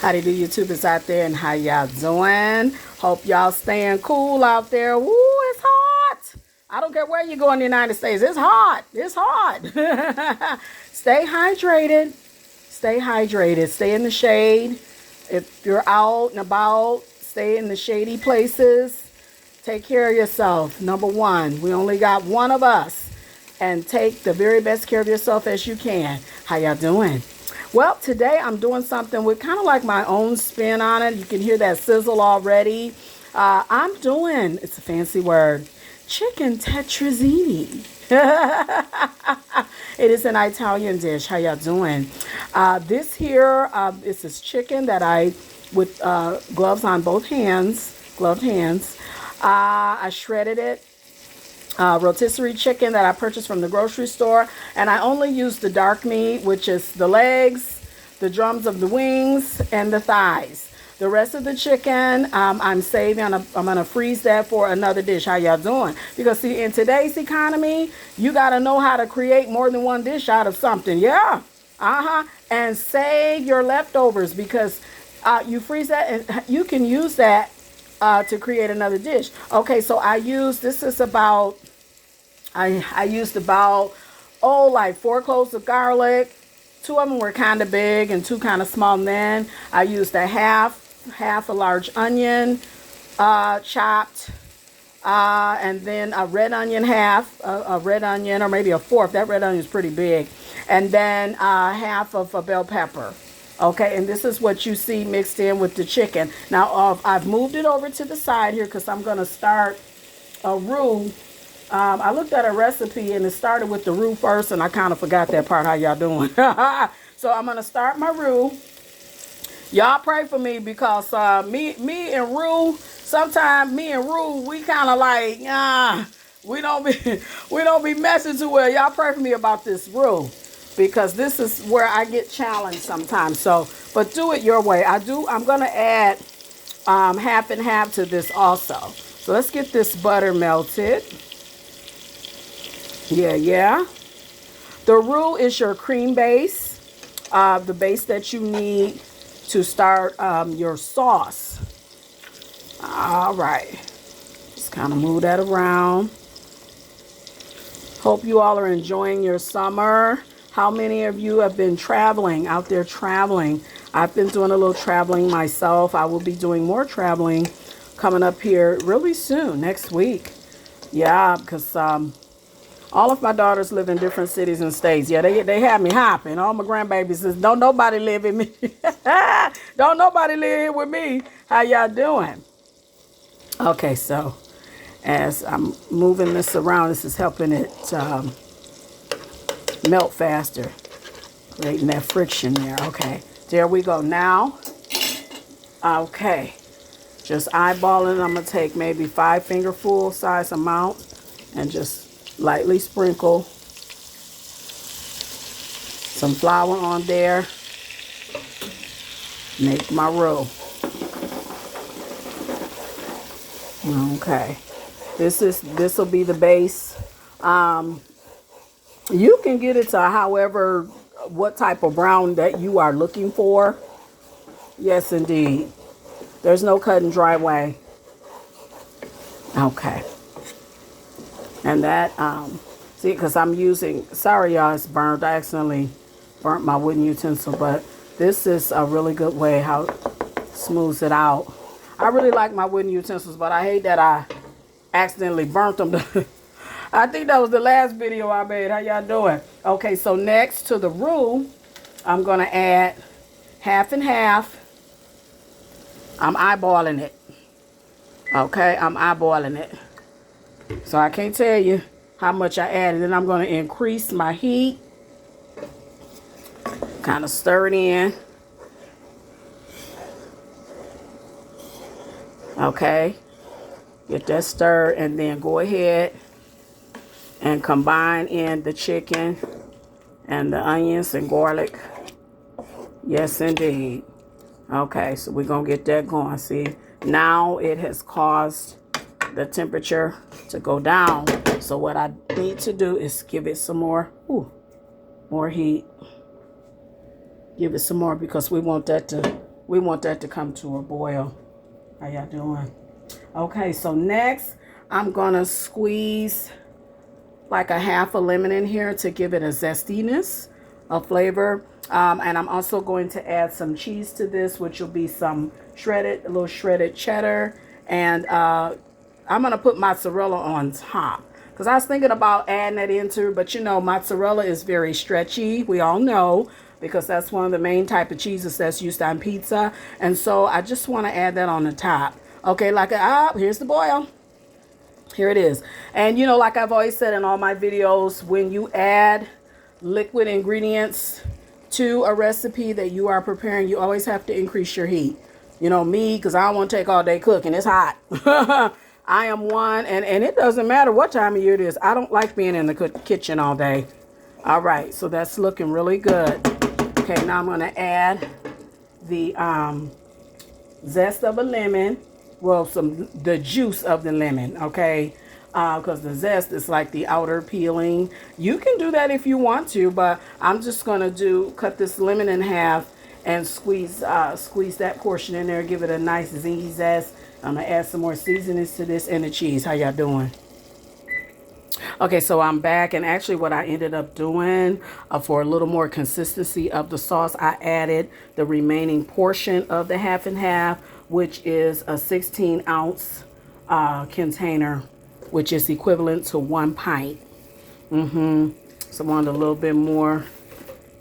Howdy do YouTubers out there, and how y'all doing? Hope y'all staying cool out there. Woo, it's hot. I don't care where you go in the United States. It's hot. It's hot. Stay hydrated. Stay hydrated. Stay in the shade. If you're out and about, stay in the shady places. Take care of yourself. Number one, we only got one of us. And take the very best care of yourself as you can. How y'all doing? Well, today I'm doing something with kind of like my own spin on it. You can hear that sizzle already. I'm doing, it's a fancy word, chicken tetrazzini. It is an Italian dish. How y'all doing? This here, this is chicken that I, with gloves on both hands, gloved hands, I shredded it. Rotisserie chicken that I purchased from the grocery store, and I only use the dark meat, which is the legs, the drums of the wings, and the thighs. The rest of the chicken, I'm saving. I'm gonna freeze that for another dish. How y'all doing? Because see, in today's economy, you gotta know how to create more than one dish out of something. Yeah, and save your leftovers, because you freeze that and you can use that to create another dish. Okay, so I used about like 4 cloves of garlic. 2 of them were kind of big and 2 kind of small. And then I used a half a large onion chopped, and then a red onion, a red onion, or maybe a fourth. That red onion is pretty big. And then half of a bell pepper. Okay, and this is what you see mixed in with the chicken. Now, I've moved it over to the side here because I'm going to start a roux. I looked at a recipe and it started with the roux first, and I kind of forgot that part. How y'all doing? So I'm going to start my roux. Y'all pray for me, because me and roux, sometimes me and roux, we kind of like, we don't be messing too well. Y'all pray for me about this roux, because this is where I get challenged sometimes. So, but do it your way. I'm going to add half and half to this also. So let's get this butter melted. Yeah. The roux is your cream base, the base that you need to start your sauce. All right. Just kind of move that around. Hope you all are enjoying your summer. How many of you have been traveling, out there traveling? I've been doing a little traveling myself. I will be doing more traveling coming up here really soon, next week. Yeah, because all of my daughters live in different cities and states. Yeah, they have me hopping. All my grandbabies says, don't nobody live in me. Don't nobody live here with me. How y'all doing? Okay, so as I'm moving this around, this is helping it melt faster, creating that friction there. Okay, there we go. Now, okay, just eyeballing. I'm gonna take maybe 5 fingerful size amount and just lightly sprinkle some flour on there. Make my roux. Okay, this will be the base. You can get it to however, what type of brown that you are looking for. Yes, indeed. There's no cut and dry way. Okay. And that, see, because I'm using, sorry y'all, it's burned. I accidentally burnt my wooden utensil, but this is a really good way how it smooths it out. I really like my wooden utensils, but I hate that I accidentally burnt them. I think that was the last video I made. How y'all doing? Okay, so next to the roux, I'm going to add half and half. I'm eyeballing it. Okay, I'm eyeballing it. So I can't tell you how much I added. And I'm going to increase my heat. Kind of stir it in. Okay. Get that stirred, and then go ahead and combine in the chicken and the onions and garlic. Yes, indeed. Okay, so we're going to get that going. See, now it has caused the temperature to go down. So what I need to do is give it some more heat. Give it some more, because we want that to We want that to come to a boil. How y'all doing? Okay, so next I'm gonna squeeze like a half a lemon in here to give it a zestiness, a flavor. And I'm also going to add some cheese to this, which will be some a little shredded cheddar. And I'm gonna put mozzarella on top. Because I was thinking about adding that into, but you know, mozzarella is very stretchy. We all know, because that's one of the main type of cheeses that's used on pizza. And so I just want to add that on the top. Okay, here's the boil. Here it is. And you know, like I've always said in all my videos, when you add liquid ingredients to a recipe that you are preparing, you always have to increase your heat. You know, me, because I don't want to take all day cooking. It's hot. I am one, and it doesn't matter what time of year it is. I don't like being in the kitchen all day. All right, so that's looking really good. Okay, now I'm going to add the zest of a lemon. Well, the juice of the lemon, okay? Because the zest is like the outer peeling. You can do that if you want to, but I'm just going to cut this lemon in half and squeeze that portion in there, give it a nice zingy zest. I'm going to add some more seasonings to this and the cheese. How y'all doing? Okay, so I'm back, and actually what I ended up doing for a little more consistency of the sauce, I added the remaining portion of the half and half, which is a 16-ounce container, which is equivalent to 1 pint. So I wanted a little bit more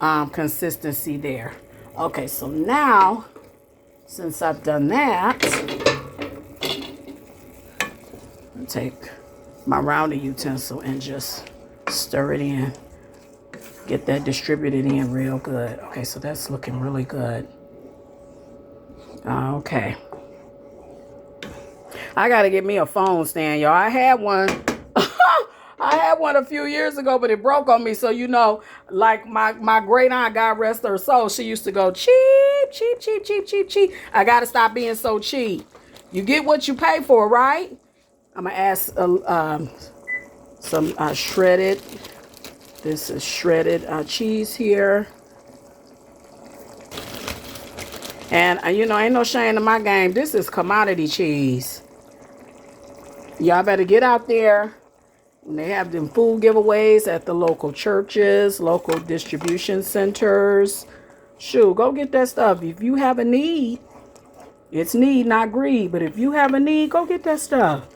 consistency there. Okay, so now, since I've done that, I'll take my rounding utensil and just stir it in. Get that distributed in real good. Okay, so that's looking really good. Okay. I got to get me a phone stand, y'all. I had one. I had one a few years ago, but it broke on me. So, you know, like my great aunt, God rest her soul, she used to go, cheap, cheap, cheap, cheap, cheap, cheap. I got to stop being so cheap. You get what you pay for, right? I'm going to add some shredded, this is shredded cheese here. And, you know, ain't no shame in my game. This is commodity cheese. Y'all better get out there. And they have them food giveaways at the local churches, local distribution centers. Shoot, go get that stuff. If you have a need, it's need, not greed. But if you have a need, go get that stuff.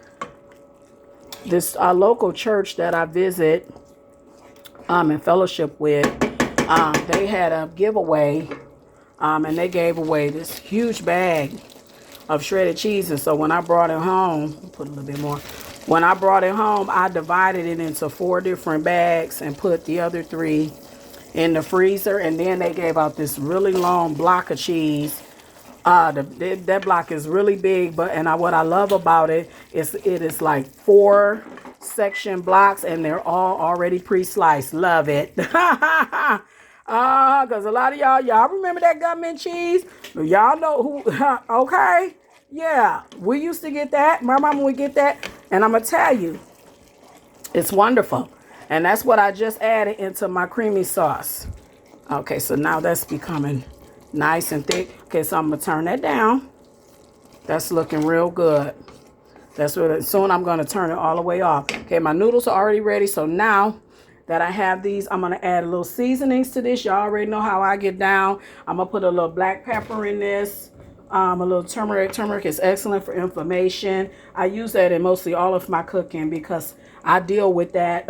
This local church that I visit and fellowship with, they had a giveaway, and they gave away this huge bag of shredded cheese. And so when I brought it home, put a little bit more. When I brought it home, I divided it into 4 different bags and put the other 3 in the freezer. And then they gave out this really long block of cheese. That block is really big, but what I love about it is it is like 4 section blocks, and they're all already pre-sliced. Love it. Because a lot of y'all remember that government cheese? Y'all know who, okay? Yeah, we used to get that. My mama would get that. And I'm going to tell you, it's wonderful. And that's what I just added into my creamy sauce. Okay, so now that's becoming nice and thick. Okay, so I'm going to turn that down. That's looking real good. That's what. Soon I'm going to turn it all the way off. Okay, my noodles are already ready. So now that I have these, I'm going to add a little seasonings to this. Y'all already know how I get down. I'm going to put a little black pepper in this. A little turmeric. Turmeric is excellent for inflammation. I use that in mostly all of my cooking because I deal with that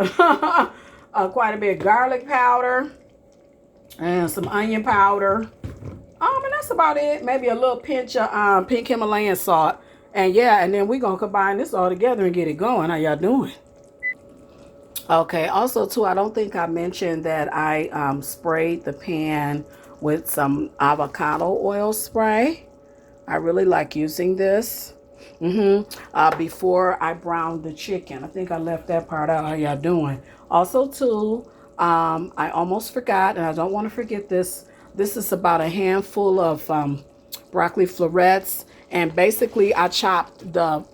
quite a bit. Garlic powder and some onion powder. And that's about it. Maybe a little pinch of pink Himalayan salt. And yeah, and then we're going to combine this all together and get it going. How y'all doing? Okay, also too, I don't think I mentioned that I sprayed the pan with some avocado oil spray. I really like using this before I brown the chicken. I think I left that part out. How y'all doing? Also too, I almost forgot, and I don't want to forget this. This is about a handful of broccoli florets, and basically I chopped the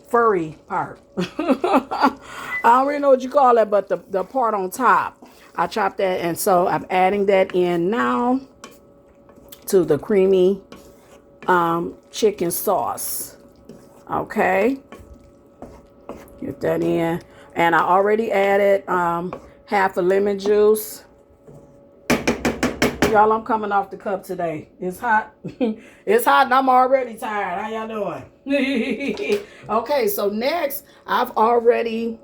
furry part. I don't really know what you call that, but the part on top. I chopped that, and so I'm adding that in now. to the creamy chicken sauce. Okay, get that in. And I already added half a lemon juice. Y'all, I'm coming off the cup today. It's hot. It's hot and I'm already tired. How y'all doing? Okay, so next, I've already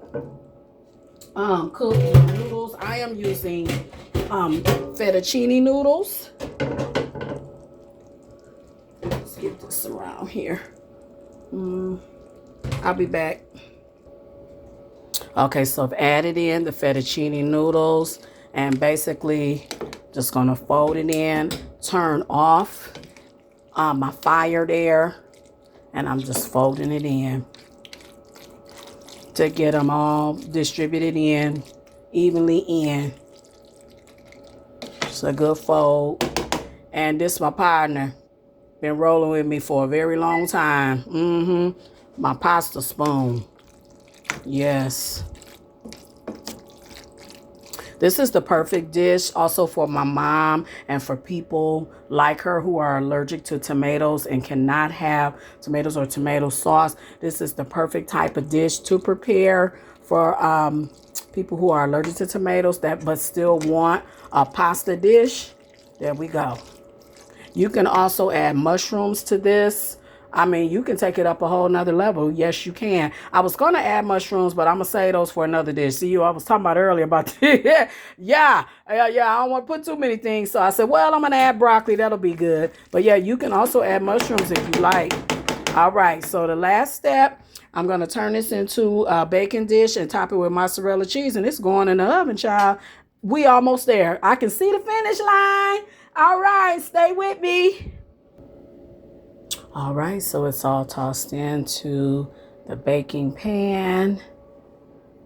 cooked the noodles. I am using fettuccine noodles. Let's get this around here. I'll be back. Okay, so I've added in the fettuccine noodles and basically just gonna fold it in, turn off my fire there, and I'm just folding it in to get them all distributed in, evenly in. Just a good fold. And this my partner. Been rolling with me for a very long time. My pasta spoon. Yes. This is the perfect dish also for my mom and for people like her who are allergic to tomatoes and cannot have tomatoes or tomato sauce. This is the perfect type of dish to prepare for people who are allergic to tomatoes but still want a pasta dish. There we go. You can also add mushrooms to this. I mean, you can take it up a whole nother level. Yes, you can. I was going to add mushrooms, but I'm going to save those for another dish. See, I was talking about earlier about yeah, I don't want to put too many things. So I said, well, I'm going to add broccoli. That'll be good. But yeah, you can also add mushrooms if you like. All right, so the last step, I'm going to turn this into a baking dish and top it with mozzarella cheese. And it's going in the oven, child. We almost there. I can see the finish line. All right, stay with me. All right, so it's all tossed into the baking pan.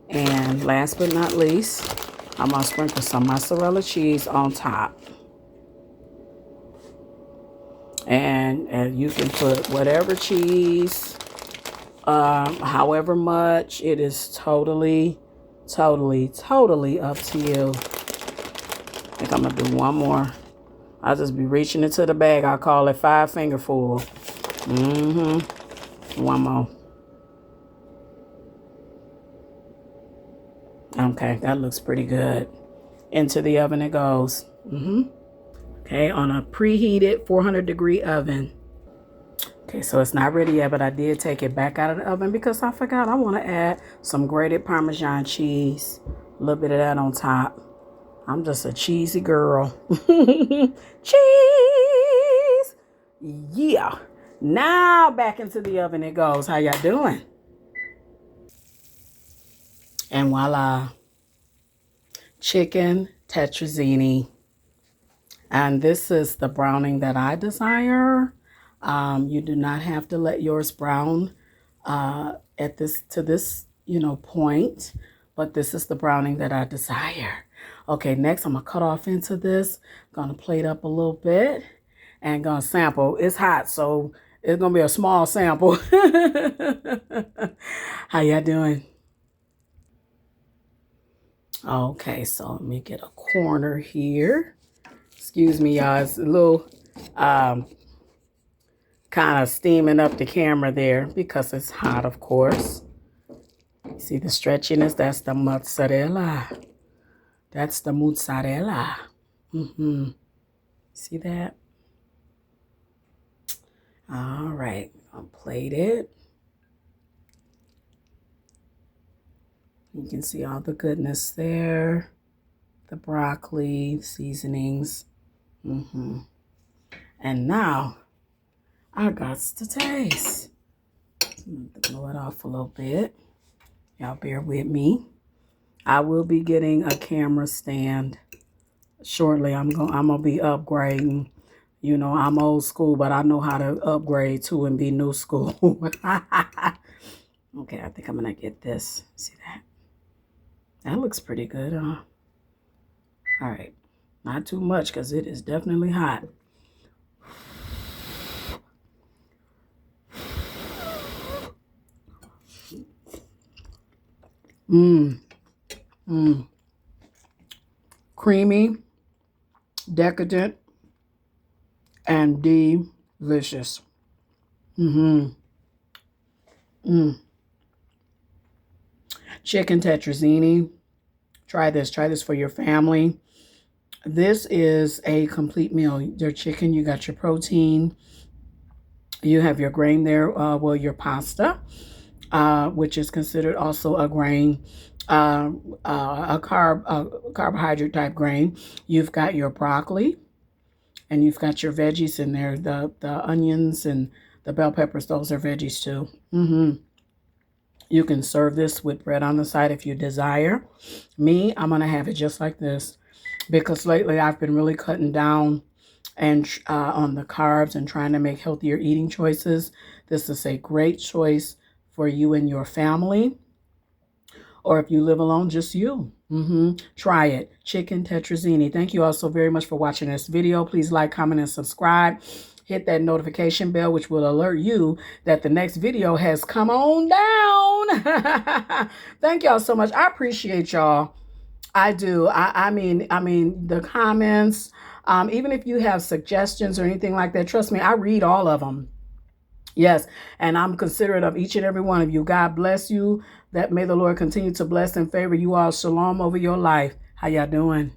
And last but not least, I'm going to sprinkle some mozzarella cheese on top. And you can put whatever cheese, however much. It is totally up to you. I think I'm going to do one more. I'll just be reaching into the bag. I'll call it 5 finger full. One more. Okay, that looks pretty good. Into the oven it goes. Okay, on a preheated 400-degree oven. Okay, so it's not ready yet, but I did take it back out of the oven because I forgot I want to add some grated Parmesan cheese. A little bit of that on top. I'm just a cheesy girl. Cheese! Yeah. Now back into the oven it goes. How y'all doing? And voila. Chicken tetrazzini. And this is the browning that I desire. You do not have to let yours brown to this point, but this is the browning that I desire. Okay, next I'm gonna cut off into this. Gonna plate up a little bit and gonna sample. It's hot, so it's gonna be a small sample. How y'all doing? Okay, so let me get a corner here. Excuse me, y'all. It's a little kind of steaming up the camera there because it's hot, of course. See the stretchiness? That's the mozzarella. That's the mozzarella. See that? All right, I'll plate it. You can see all the goodness there. The broccoli, seasonings. And now, I got to taste. I'm going to blow it off a little bit. Y'all bear with me. I will be getting a camera stand shortly. I'm gonna be upgrading. You know, I'm old school, but I know how to upgrade too and be new school. Okay, I think I'm gonna get this. See that? That looks pretty good, huh? All right, not too much because it is definitely hot. Creamy, decadent, and delicious. Mm-hmm. Mm. Chicken tetrazzini. Try this. Try this for your family. This is a complete meal. Your chicken, you got your protein, you have your grain there, well, your pasta, which is considered also a grain, carbohydrate type grain. You've got your broccoli, and you've got your veggies in there. The onions and the bell peppers, those are veggies too. You can serve this with bread on the side if you desire. Me, I'm gonna have it just like this because lately I've been really cutting down and on the carbs and trying to make healthier eating choices. This is a great choice for you and your family, or if you live alone, just you. Try it. Chicken tetrazzini. Thank you all so very much for watching this video. Please like, comment, and subscribe. Hit that notification bell, which will alert you that the next video has come on down. Thank y'all so much. I appreciate y'all. I do. I mean, the comments, even if you have suggestions or anything like that, trust me, I read all of them. Yes, and I'm considerate of each and every one of you. God bless you. That may the Lord continue to bless and favor you all. Shalom over your life. How y'all doing?